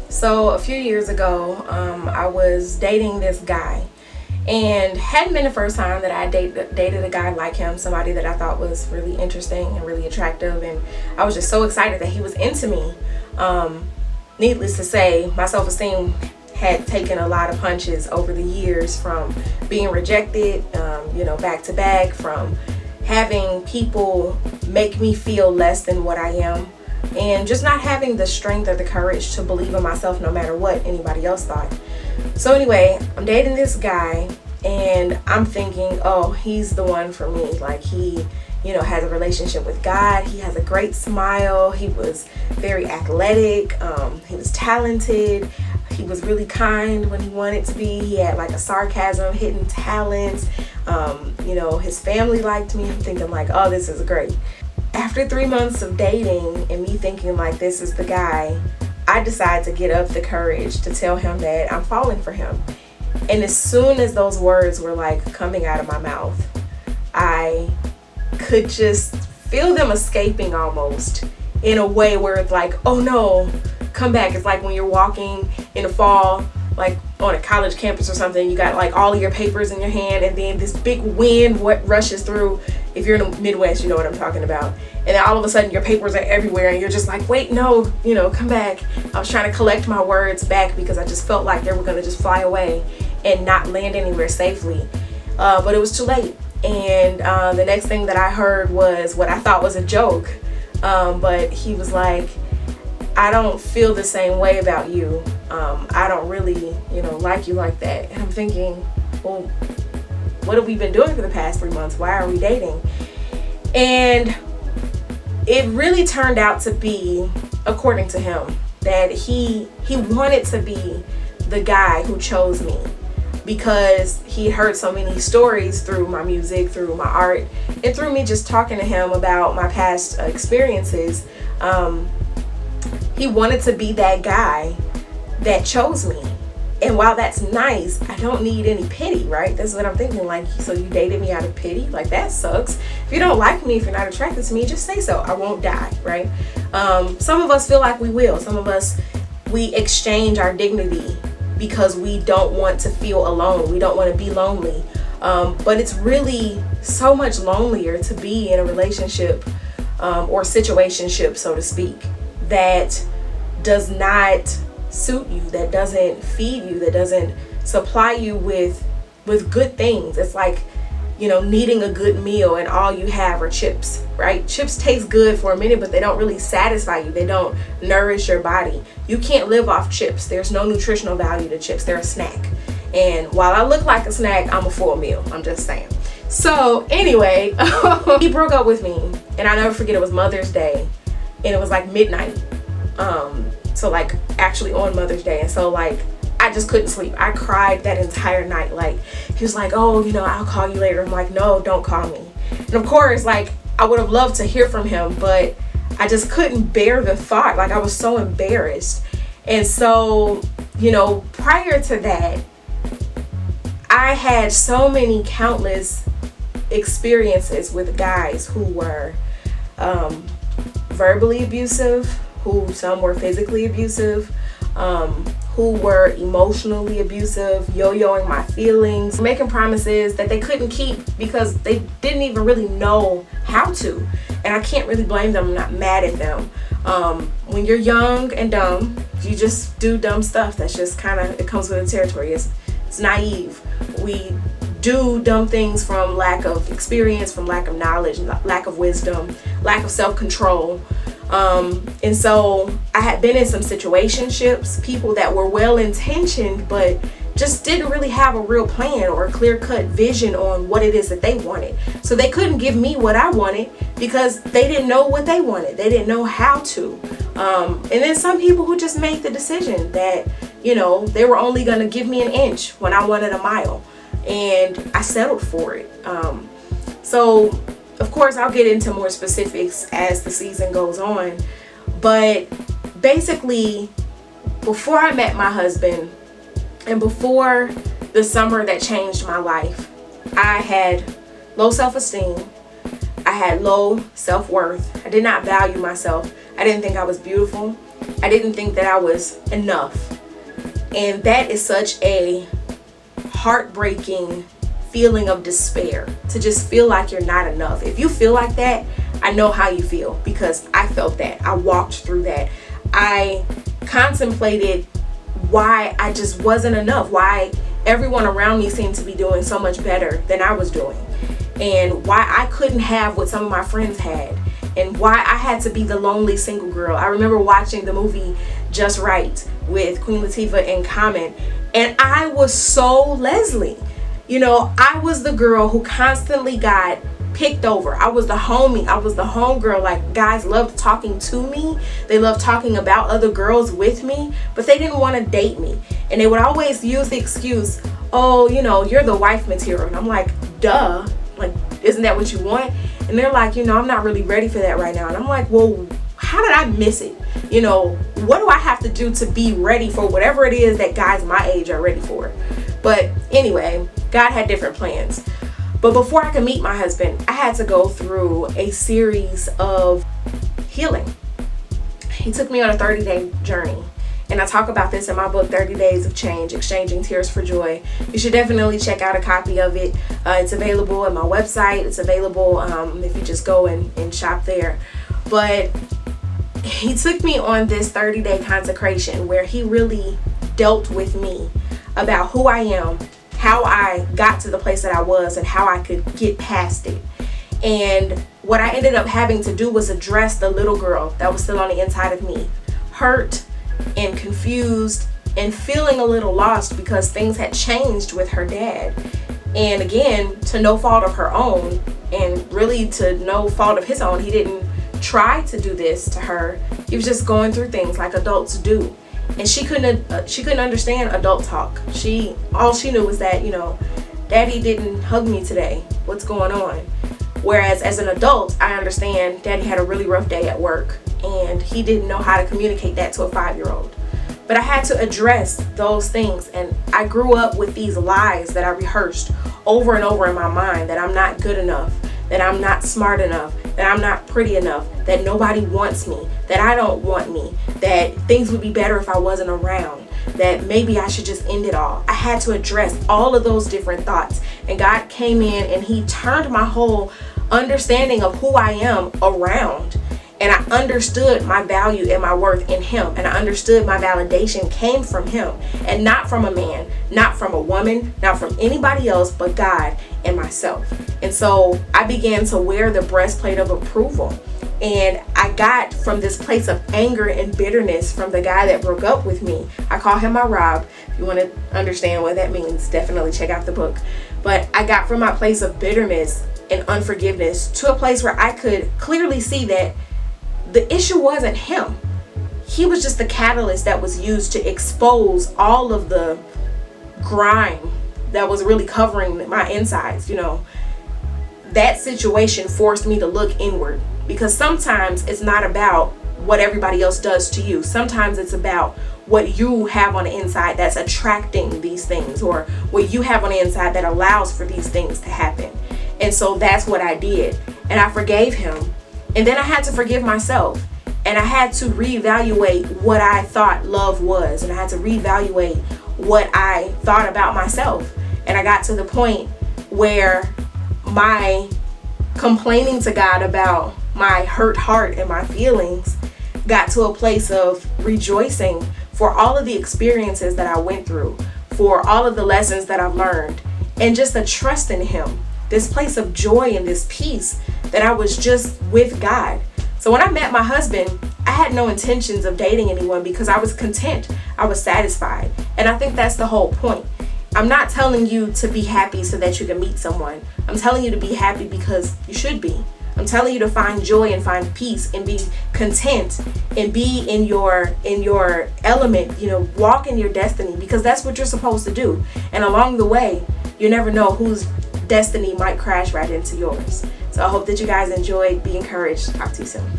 So a few years ago, I was dating this guy, and hadn't been the first time that I dated a guy like him, somebody that I thought was really interesting and really attractive, and I was just so excited that he was into me. Needless to say, my self-esteem had taken a lot of punches over the years from being rejected, back to back, from having people make me feel less than what I am, and just not having the strength or the courage to believe in myself no matter what anybody else thought. So anyway, I'm dating this guy and I'm thinking, oh, he's the one for me. Like, he has a relationship with God. He has a great smile. He was very athletic. He was talented. He was really kind when he wanted to be. He had like a sarcasm, hidden talents. His family liked me. I'm thinking like, oh, this is great. After 3 months of dating and me thinking like this is the guy, I decided to get up the courage to tell him that I'm falling for him. And as soon as those words were like coming out of my mouth, I could just feel them escaping almost, in a way where it's like, oh no, come back. It's like when you're walking in the fall, like on a college campus or something, you got like all of your papers in your hand, and then this big wind rushes through. If you're in the Midwest, you know what I'm talking about. And then all of a sudden your papers are everywhere and you're just like, wait, no, come back. I was trying to collect my words back because I just felt like they were going to just fly away and not land anywhere safely. But it was too late. And the next thing that I heard was what I thought was a joke. But he was like, I don't feel the same way about you. I don't really, like you like that. And I'm thinking, well, what have we been doing for the past 3 months? Why are we dating? And it really turned out to be, according to him, that he wanted to be the guy who chose me because he heard so many stories through my music, through my art, and through me just talking to him about my past experiences. He wanted to be that guy that chose me. And while that's nice, I don't need any pity, right? That's what I'm thinking. Like, so you dated me out of pity? Like, that sucks. If you don't like me, if you're not attracted to me, just say so. I won't die, right? Some of us feel like we will. Some of us, we exchange our dignity because we don't want to feel alone. We don't want to be lonely. But it's really so much lonelier to be in a relationship or situationship, so to speak, that does not suit you, that doesn't feed you, that doesn't supply you with good things. It's like, needing a good meal and all you have are chips, right? Chips taste good for a minute, but they don't really satisfy you. They don't nourish your body. You can't live off chips. There's no nutritional value to chips. They're a snack. And while I look like a snack, I'm a full meal. I'm just saying. So anyway, he broke up with me, and I'll never forget, it was Mother's Day, and it was like midnight. So like actually on Mother's Day. And so like I just couldn't sleep. I cried that entire night. Like, he was like, oh, I'll call you later. I'm like, no, don't call me. And of course, like, I would have loved to hear from him, but I just couldn't bear the thought. Like, I was so embarrassed. And so, prior to that, I had so many countless experiences with guys who were verbally abusive, who some were physically abusive, who were emotionally abusive, yo-yoing my feelings, making promises that they couldn't keep because they didn't even really know how to. And I can't really blame them. I'm not mad at them. When you're young and dumb, you just do dumb stuff. That's just it comes with the territory. It's naive. We do dumb things from lack of experience, from lack of knowledge, lack of wisdom, lack of self-control. And so I had been in some situationships, people that were well-intentioned, but just didn't really have a real plan or a clear-cut vision on what it is that they wanted. So they couldn't give me what I wanted because they didn't know what they wanted. They didn't know how to. And then some people who just made the decision that, they were only going to give me an inch when I wanted a mile. And I settled for it. So of course, I'll get into more specifics as the season goes on. But basically, before I met my husband and before the summer that changed my life, I had low self-esteem. I had low self-worth. I did not value myself. I didn't think I was beautiful. I didn't think that I was enough. And that is such a heartbreaking feeling of despair, to just feel like you're not enough. If you feel like that, I know how you feel, because I felt that. I walked through that. I contemplated why I just wasn't enough, why everyone around me seemed to be doing so much better than I was doing, and why I couldn't have what some of my friends had, and why I had to be the lonely single girl. I remember watching the movie Just Right with Queen Latifah and Common, and I was so Leslie. You know, I was the girl who constantly got picked over. I was the homie. I was the homegirl. Like, guys loved talking to me. They loved talking about other girls with me, but they didn't want to date me. And they would always use the excuse, oh, you know, you're the wife material. And I'm like, duh. Like, isn't that what you want? And they're like, you know, I'm not really ready for that right now. And I'm like, well, how did I miss it? You know, what do I have to do to be ready for whatever it is that guys my age are ready for? But anyway, God had different plans. But before I could meet my husband, I had to go through a series of healing. He took me on a 30-day journey. And I talk about this in my book, 30 Days of Change, Exchanging Tears for Joy. You should definitely check out a copy of it. It's available on my website. It's available if you just go and shop there. But he took me on this 30-day consecration where he really dealt with me about who I am, how I got to the place that I was, and how I could get past it. And what I ended up having to do was address the little girl that was still on the inside of me, hurt and confused and feeling a little lost because things had changed with her dad. And again, to no fault of her own, and really to no fault of his own. He didn't try to do this to her. He was just going through things like adults do. And she couldn't understand adult talk. All she knew was that, you know, Daddy didn't hug me today. What's going on? Whereas as an adult, I understand Daddy had a really rough day at work, and he didn't know how to communicate that to a 5-year-old. But I had to address those things, and I grew up with these lies that I rehearsed over and over in my mind, that I'm not good enough, that I'm not smart enough, that I'm not pretty enough, that nobody wants me, that I don't want me, that things would be better if I wasn't around, that maybe I should just end it all. I had to address all of those different thoughts, and God came in and he turned my whole understanding of who I am around. And I understood my value and my worth in him. And I understood my validation came from him, and not from a man, not from a woman, not from anybody else but God and myself. And so I began to wear the breastplate of approval. And I got from this place of anger and bitterness from the guy that broke up with me. I call him my Rob. If you want to understand what that means, definitely check out the book. But I got from my place of bitterness and unforgiveness to a place where I could clearly see that the issue wasn't him. He was just the catalyst that was used to expose all of the grime that was really covering my insides. You know, that situation forced me to look inward, because sometimes it's not about what everybody else does to you. Sometimes it's about what you have on the inside that's attracting these things, or what you have on the inside that allows for these things to happen. And so that's what I did. And I forgave him. And then I had to forgive myself, and I had to reevaluate what I thought love was, and I had to reevaluate what I thought about myself. And I got to the point where my complaining to God about my hurt heart and my feelings got to a place of rejoicing for all of the experiences that I went through, for all of the lessons that I've learned, and just a trust in him, this place of joy and this peace that I was just with God. So when I met my husband, I had no intentions of dating anyone because I was content. I was satisfied. And I think that's the whole point. I'm not telling you to be happy so that you can meet someone. I'm telling you to be happy because you should be. I'm telling you to find joy and find peace and be content and be in your element, you know, walk in your destiny, because that's what you're supposed to do. And along the way, you never know whose destiny might crash right into yours. So I hope that you guys enjoyed. Be encouraged. Talk to you soon.